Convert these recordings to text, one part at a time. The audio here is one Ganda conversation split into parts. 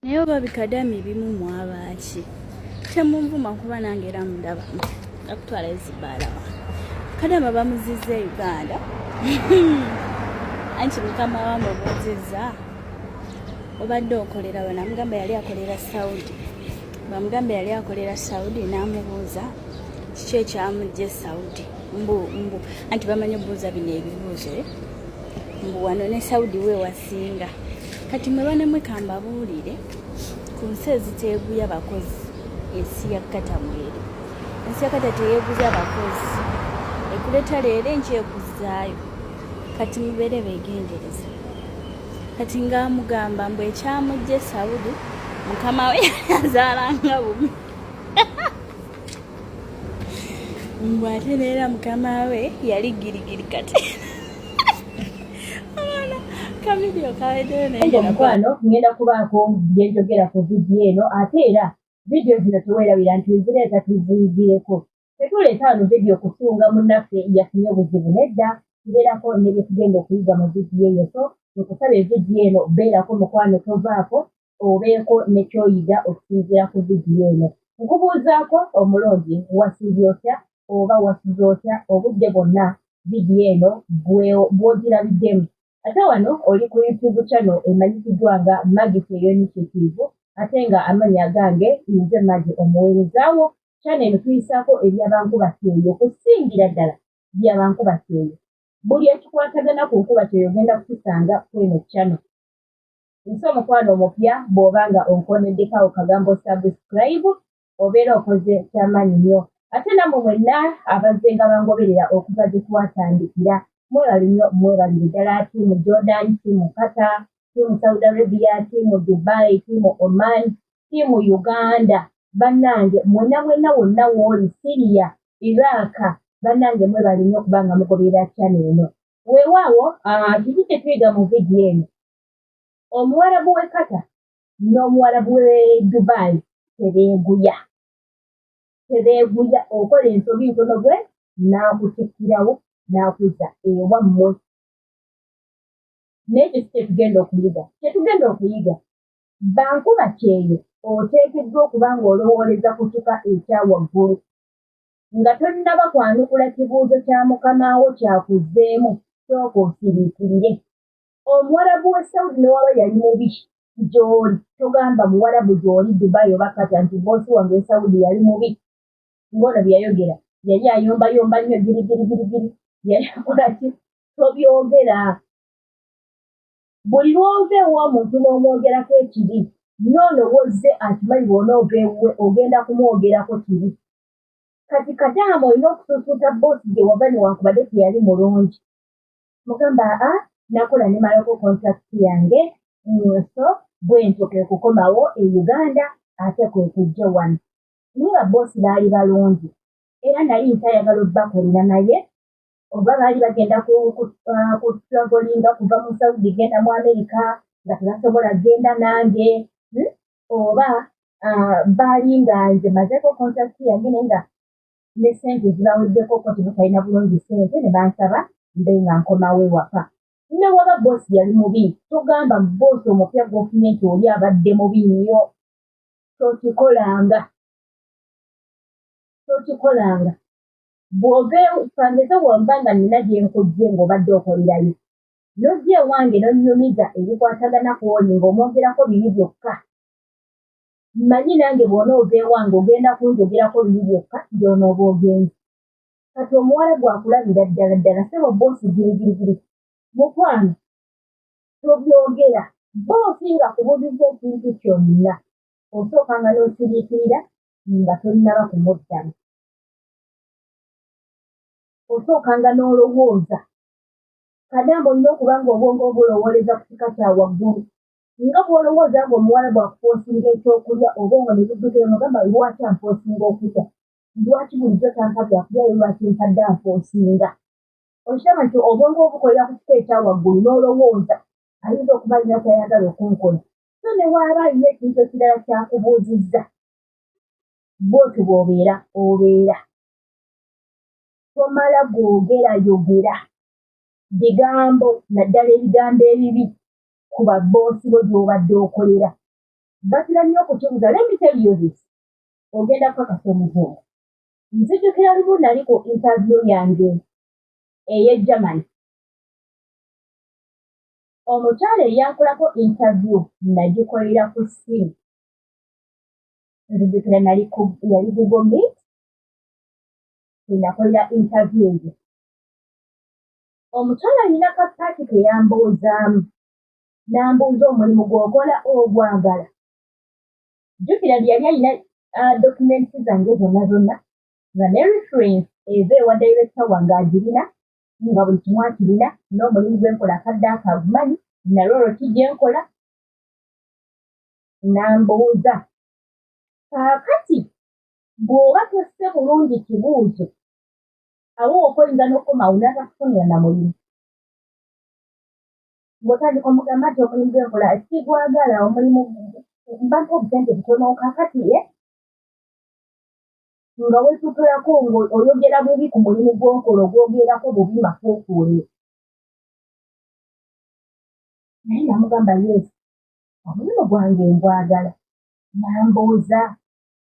Naye oba bikadami bimu mwabaki temunvuma kuba nange era mundaba akutwala ezibbalawa kadama bamuzizza Uganda anti mukama wamubuzizza obadde okolera we namugamba yali akolera Saudi bamugamba yali akolera Saudi n'amubuuza kiki ekyamujja Saudi mbu anti bamanyi obuuza bino ebibuuzo mbu wano ne Saudi we wasinga kati mwe banemwe kambabuulire ku nsi eziteeguya abakozi ensi ya Kata mweri ensi ya Kata teyeeguza abakozi ekuleta leero enkyekuzaayo kati mubeere beegendereza kati ng'amugamba mbu ekyamujja Saudi mukama we yazaalanga bubi mbu ate neera mukama we yali girigiri kati kavidiyo kaweddeo mukwano ngenda kubaako byenjogera ku vidiyo eno ate era vidiyo zino teweerabira nti nzireeta tuziyigireko tetuleeta wano vidiyo kusunga munnaffe yafunye obuzibu nedda tubeerako ne bye tugenda okuyiga mu vidiyo eyo so nkusaba evidiyo eno beerako mukwano tovaako obeeko nekyoyiga okusinziira ku vidiyo eno nkubuuzaako omulungi wasiibye otya oba wasuze otya obudde bwonna vidiyo eno bw'ogirabiddemu ate wano oli ku YouTube channel emanyikiddwa nga Maggie Initiative ate nga amannya gange nze Maggie omuweerezaawo channel eno tuyisaako ebyabankubateeyo okusingira ddala byabankubateeyo buli ekikwatagana ku nkubateeyo ogenda kukisanga kweno channel nsi omukwano omupya bw'obanga onkoneddeko kagambo subscribe obeera okoze kyamaanyi nnyo ate nammwe mwenna abazze nga bangoberera okuva gye twatandikira mwebali ddala tiimu Jordan, tiimu Qatar, tiimu Saudi Arabia, tiimu Dubai, tiimu Oman, tiimu Uganda, bannange mwenna wonna wooli Syria, Iraq, bannange mwebali nnyo kubanga mugoberera channel eno. Weewaawo kiki kye tuyiga mu vidiyo eno omuwarabu w'e Qatar n'omuwarabu w'e Dubai tebeeguya okola ensobi ntono bwe n'akutikkirawo n'akuzza ewammwe n'ekyo si kyetugenda okuyiga kyetugenda bankuba kyeyo oteekeddwa okuba ng'olowooleza ku kika ekyawaggulu nga tonnaba kwanukula kibuuzo kya mukamaawo kyakuzzeemu sooka osiriikirire omuwarabu w'e Saudi ne waba yali mubi gy'oli togamba muwarabu gy'oli Dubai oba Qatar nti boosi wange e Saudi yali mubi ng'ono byayogera yali ayombayomba nnyo girigirigirigiri yali akola ki tobyogera buli lwova ew'omuntu n'omwogerako ekibi n'olowozze akimanyi bw'onoova ewuwe ogenda kumwogerako kibi kati Kadaama olina okususuuta boosi gye wava newankubadde teyali mulungi mugamba nakola ne malako kontakiti yange so bwentyo kwe kukomawo e Uganda ate kwe kujja wano naye baboosi baali balungi era nali ntayagala obbakolera naye oba baali bagenda ku travelinga kuva mu Saudi genda mu America nga tebasobola genda nange oba baali nga nze mazeko kontakiti yange naye nga ne sente zibaweddeko ko tebatalina bulungi sente ne bansaba mbe nga nkomawo ewaka ne waba boosi yali mubi togamba boosi omupya gw'ofunye nti oli abadde mubi nnyo tokikolanga bw'oveefangezo bw'omba nga nina gye nkujje ng'obadde okolerayo n'ojja ewange n'onnyumiza ebikwatagana ku oli ng'omwogerako bibi byokka mmanyi nange bw'onoova ewange ogenda kunjogerako bibi byokka gy'onooba ogenze kati omuwala gwakulabira ddala sebo boosi girigirigiri mukwano tobyogera boosi nga kubuuliza ekintu kyonna osookanga n'osiriikirira nga tonnaba kumuddamu osookanga n'olowooza Kadaama olina okuba nga obwongo obulowooleza ku kika kya waggulu nga bw'olowooza ng'omuwala bw'akufoosinga ekyokulya obwongo ne buddukira nogamba lwaki anfoosinga okulya lwaki bulijjo tampa byakulyayo lwaki mpadde anfoosinga okiraba nti obwongo obukolera ku kika ekya waggulu n'olowooza ayinza okuba alina kyayagala okunkola so ne waaba alina ekintu ekirala kyakubuuzizza bw'otyo bw'obeera tomala gwogera bigambo naddala ebigambo ebibi ku babboosi bo gy'obadde okolera batira nnyo okukibuuza. Let me tell you this. Ogenda kukakasa omuzungu. Nzijukira lumu nali ku interview yange ey'e Germany. Omukyala eyankolako interview nagikolera ku ssimu. Nzijukira yali Google Meet. Nakolera interview eyo. Omukyala alina kapaati ke yambuuzaamu. N'ambuuza omulimu gw'okola ogwagala. Jjukira yali alina documents zange zonna nga ne reference eva ewa director wange agirina nga buli kimu akirina n'omulimu gwe nkola akadde akagumanyi nalwolwo ki gye nkola. N'ambuuza kaakati bw'oba tosse bulungi kibuuzo awo okoyinza n'okukomawo n'atakufunira na mulimu. Bw'otandika omugamba nti omulimu gwe nkola sigwagala omulimu mbanka obusente butono kaakati nga wetuturako ng'oyogera bubi ku mulimu gw'okola ogwogerako bubi mafuukuule. Naye namugamba yes, omulimu gwange ngwagala. N'ambuuza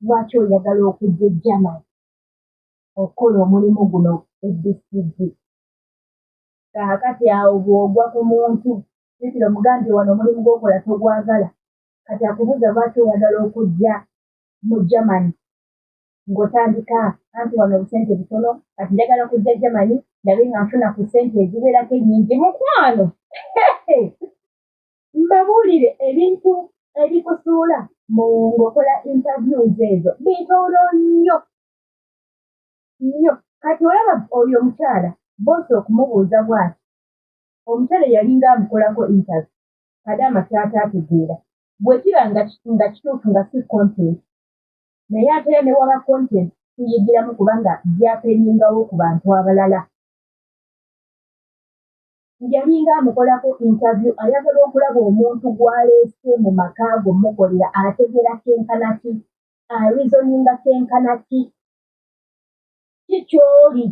lwaki oyagala okujja e Germany okukola omulimu guno eBCG. Kaakati awo bw'ogwa ku muntu jjukira omugambye wano omulimu gw'okola togwagala. Kati akubuuza lwaki oyagala okujja mu Germany ng'otandika anti wano obusente butono kati njagala kujja Germany ndabe nga nfuna ku ssente eziwerako ennyingi. Mukwano mbabuulire ebintu ebikusuula mu ng'okola interviews ezo bitono nnyo. Kati olaba oyo omukyala boosi okumubuuza bw'ati. Omukyala yalinga amukolako interview Kadaama ky'ataategeera bwe kiba nga kituufu nga si content naye ate ne waba content tuyigiramu kubanga byapeningawo ku bantu abalala. Yalinga amukolako interview ayagala okulaba omuntu gw'aleese mu maka g'omukolera ategeera kyenkana ki, arizoninga kyenkana ki, kikyoli.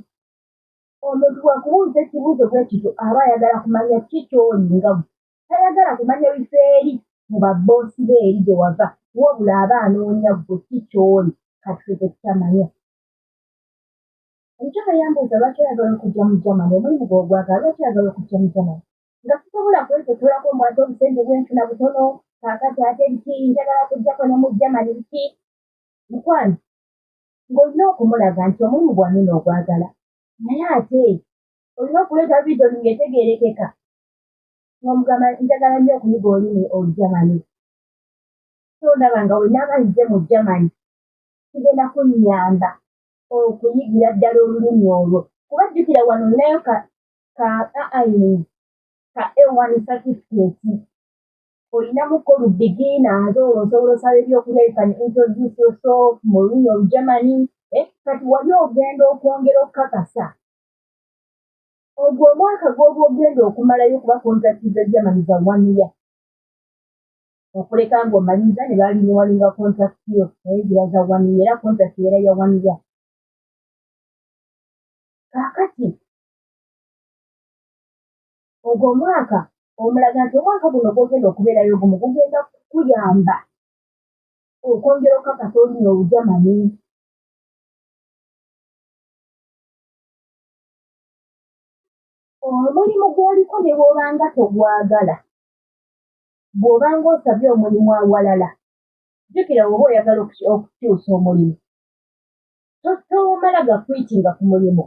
Omuntu bw'akubuuza ekibuuzo bwe kityo aba ayagala kumanya kikyoli nga tayagala kumanya bifeeri mu babboosi be eri gye wava wabula aba anoonya ggwe kikyoli kati ffe tetutamanya. Omukyala yambuuza lwaki ayagala okujja mu Germany omulimu gw'ogwagala lwaki ayagala okujja mu Germany nga tusobola kwetetulako mu ate obusente bw'enfuna butono kaakati ate biki njagala kujjako ne mu Germany biki. Mukwano ng'olina okumulaga nti omulimu gwange n'ogwagala naye ate olina okuleeta vision ng'etegeerekeka ng'omugamba njagala nnyo okuyiga olulimi Olugermany. So ndaba nga bwe naaba nzize mu Germany kigenda kunnyamba okuyigira ddala olulimi olwo kuba jjukira wano olinayo ka A1 certificate olinamuko beginners olwo osobola osaba ebyokulya you can introduce yourself mu lulimi Olugermany. Kati wali ogenda okwongera okukakasa ogwo omwaka gw'oba ogenda okumalayo kuba contract za Germany za 1 year okuleka ng'omaliriza ne baliniwalinga contract yo naye ziba za 1 year era contract era ya 1 year. Kaakati ogwo omwaka omulaga nti omwaka guno gw'ogenda okubeerayo gumu gugenda kukuyamba okwongera okukakasa olulimi Olugermany. Omulimu gw'oliko ne bw'obanga togwagala bw'obanga osabye omulimu awalala jjukira oba oyagala okukyusa omulimu tomala gakwitinga ku mulimu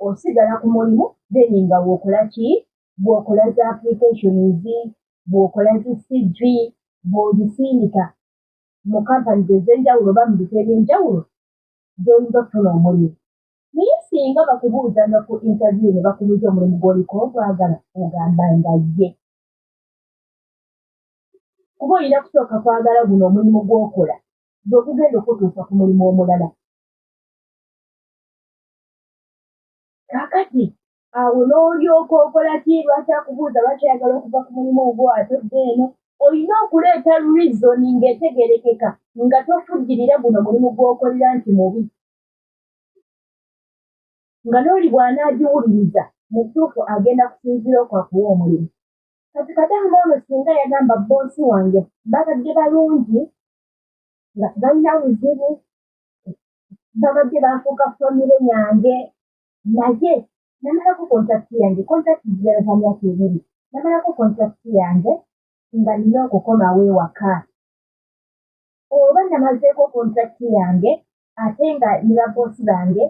osigala ku mulimu then nga bw'okola ki bw'okola za applications bw'okola zi CV bw'ozisindika mu companies ez'enjawulo oba mu bifo eby'enjawulo gy'oyinza okufuna omulimu. Naye singa bakubuuzanga ku interview ne bakubuuza omulimu gw'oliko ogwagala ogamba nga ye kuba olina kusooka kwagala guno omulimu gw'okola gwe gugenda okutuusa ku mulimu omulala. Kaakati awo n'olyoka okola ki lwaki akubuuza lwaki ayagala okuva ku mulimu ogwo atodde eno olina okuleeta reason ng'etegeerekeka nga tofujjirira guno mulimu gw'okolera nti mubi nga n'oli bw'anaagiwuliriza mu kituufu agenda kusinziira okwakuwa omulimu kati kadamu ono singa yagamba boosi wange babadde balungi nga tebalina buzibu babadde bafuuka famire yange naye namalako kontakiti yange kontakiti zirabika myaka ebiri namalako kontakiti yange nga nina okukomawo ewaka oba namazeeko kontakiti yange ate nga niba boosi bange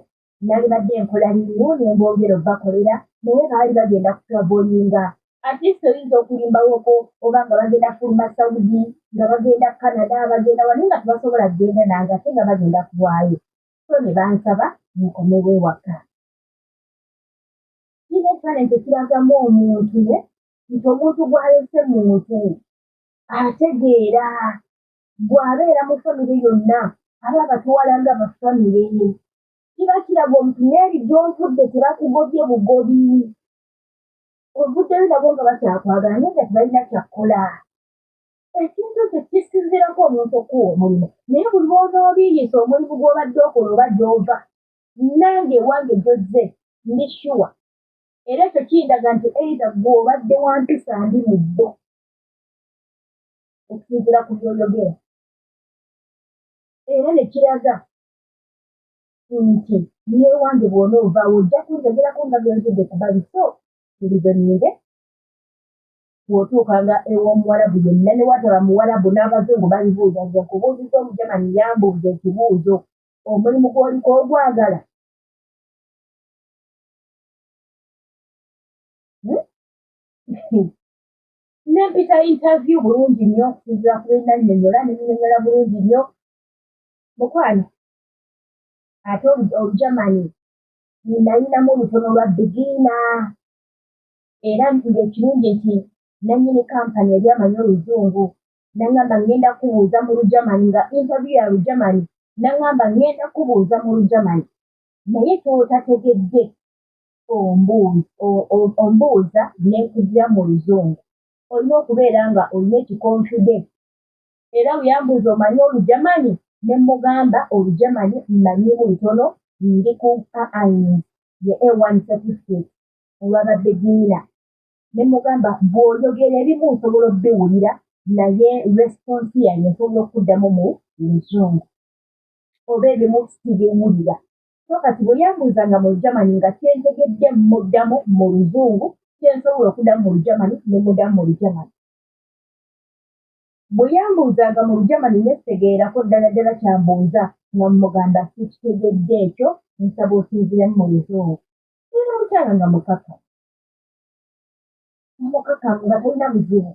nali badde nkola limu nembongera obbakolera naye baali bagenda kutravoolinga atiisi oyinza okulimbawoko oba nga bagenda fuluma Saudi nga bagenda Canada bagenda wali nga tebasobola kugenda nange ate nga bagenda kuwaayo so ne bansaba nkomewo ewaka kino ekifaananyi tekiragamu omuntu nti omuntu gw'alese muntu ategeera bw'abeera mu famire yonna aba abatuwalanga bafamire kiba kiraga omuntu neeri gy'otudde tebakugobye bugobi ovuddeyo nabo nga bakyakwagala naye nga tebalina kyakkola ekintu ekyo kisinzirako omuntu okuwa omulimu naye buli lw'onoobiiyisa omulimu gw'obadde okola oba gy'ova nange ewange gy'ozze ndi shuwa era ekyo kindaga nti either gw'obadde wampisa ndi mu bbo okusinziira ku by'oyogera era ne kiraga nti newange bw'onoovaawo ojja kunjogerako nga byonjodde kubali so tulizoninge bw'otuukanga ew'omuwarabu yenna ne wataba muwarabu n'abazungu balibuuza nze nkubuuziza omujamani yambuuza ekibuuzo omulimu gw'oliko ogwagala nempita interview bulungi nnyo okusinziira ku bennannyonnyola nennyonnyola bulungi nnyo mukwano ate olujamani nalinamu olutono lwa bigiina era ng'ekirungi nti nannyini kampani yali amanyi oluzungu naŋŋamba ngenda kubuuza mu lujamani nga interview ya lujamani naŋŋamba ngenda kubuuza mu lujamani naye ky'otategedde ombuuza n'enkugira mu luzungu olina okubeera nga olina ekikonfidence era bweyambuuza omanyi olujamani ne mugamba olujamani mmanyimu lutono ndi ku ye A1 certificate olwabadde giina ne mugamba bw'oyogera ebimu nsobola obbiwulira naye response yange nsobola okuddamu mu luzungu oba ebimu sibiwulira so kati bwe yambuuzanga mu lujamani nga kyentegedde muddamu mu luzungu kyensobola okuddamu mu lujamani ne muddamu mu lujamani bwe yambuuzanga mu lujamani nesitegeerako ddala ddala kyambuuza nga mugamba sikitegedde ekyo nsaba osinziremu mu luzungu era omukyala nga mukakamu nga talina buzibu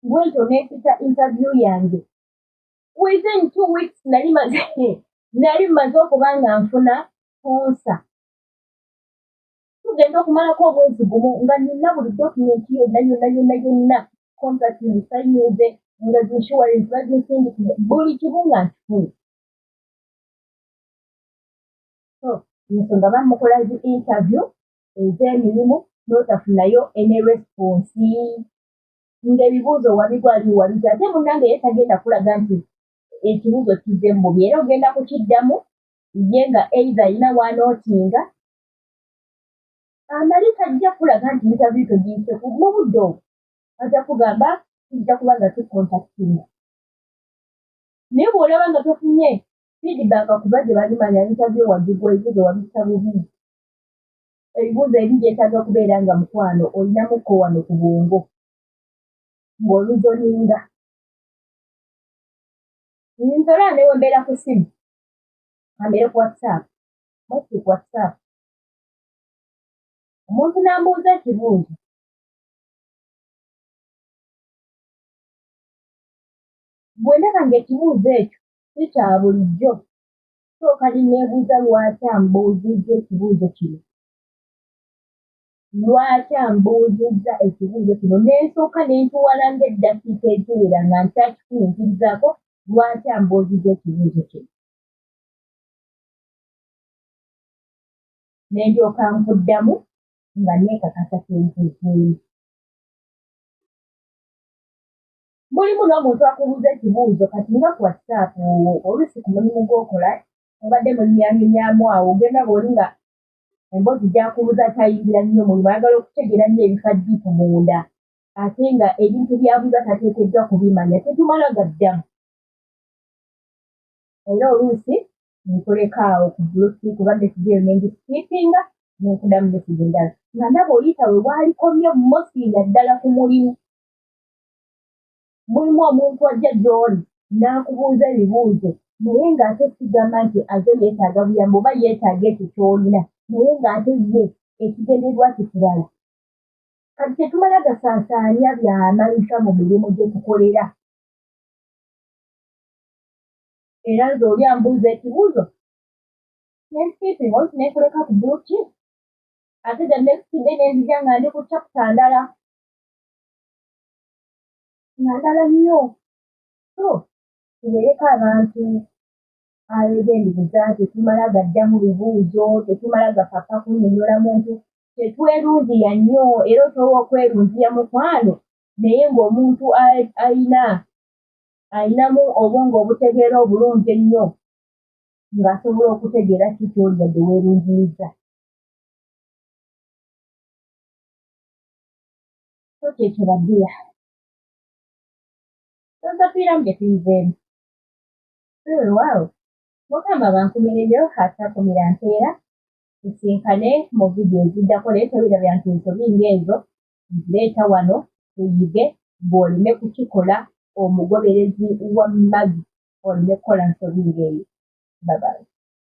bwekyo neepita interview yange within 2 weeks nali maze okuba nga nfuna sponsor tugenda okumalako omwezi gumu nga nina buli dokumenti yonna contract nsayinze nga zinsurance bazinsindikire buli kimu nga nkifuna so ensonga bamukola zi interview ez'emirimu n'otafunayo ene response ng'ebibuuzo wabigwaliwabita ate munnange ye tagenda kulaga nti ekibuuzo kizze mu bubi era ogenda kukiddamu ye nga either alina wanootinga amalisa ajja kulaga nti interview togiyise mu budde obwo ajja kugamba tujja kuba nga tukontaktinga naye bw'olaba nga tofunye feedback kuba gye balimanya interview wagigwa ebibuuzo wabissa bubi ebibuuzo ebi byetaaga kubeera nga mukwano olinamuko wano ku bwongo ng'oluzoninga nzola newe mbeera ku simu ambeere ku whatsapp mosi ku whatsapp omuntu n'ambuuza ekibuuzo bwe ndaba ng'ekibuuzo ekyo si kya bulijjo sooka linneebuuza lwaki ambuuzizza ekibuuzo kino lwaki ambuuzizza ekibuuzo kino n'ensooka n'entuwala ng'eddakiika eziwera nga nkyakifuniikirizaako lwaki ambuuzizza ekibuuzo kino ne ndyoka nkuddamu nga neekakasa kyentuuzeemu mulimu n'omuntu akubuuza ekibuuzo kati nga ku WhatsApp oluusi ku mulimu gw'okola obadde munyamyamyamu awo ogenda bw'oli nga emboozi gy'akubuza tayingira nnyo mulimu ayagala okutegeera nnyo ebifaddiifu munda ate nga ebintu by'abuuza tateekeddwa kubimanya tetumala gaddamu era oluusi nkuleka awo ku bulusi kuba mesigi eyo nengisipinga nenkudamu mesigi endala nga ndaba oyita we bwalikomye mmosinga ddala ku mulimu mulimu omuntu ajja gy'oli n'akubuuza ebibuuzo naye ng'ate sigamba nti aze yeetaaga buyambi oba yeetaaga ekyo ky'olina naye ng'ate ye ekigendererwa kikirala kati tetumala gasaasaanya by'amalisa mu mirimu gye tukolera era nze oli ambuuza ekibuuzo nensiipinga oluusi nenkuleka ku buluki ate the next day nenzija nga ndi ku chapter ndala nga ndala nnyo so tubereko abantu abegendereza tetumala gaddamu bibuuzo tetumala gapapa kunnyonnyola muntu tetwerunziya nnyo era osobola okwerunziya mukwano naye ng'omuntu ayinamu obwongo obutegeera obulungi ennyo ng'asobola okutegeera ki ky'oli yadde weerunziyizza so kyekyo baddiya tozafiiramu gye tuyizeemu waawo mukama bankumireyo atakumira nteera tusinkane mu vidiyo eziddako naye tebirabya nti ensobi ng'ezo nzireeta wano tuyige bw'olime kukikola omugoberezi wa magi olime kukola nsobi ng'eyo babayi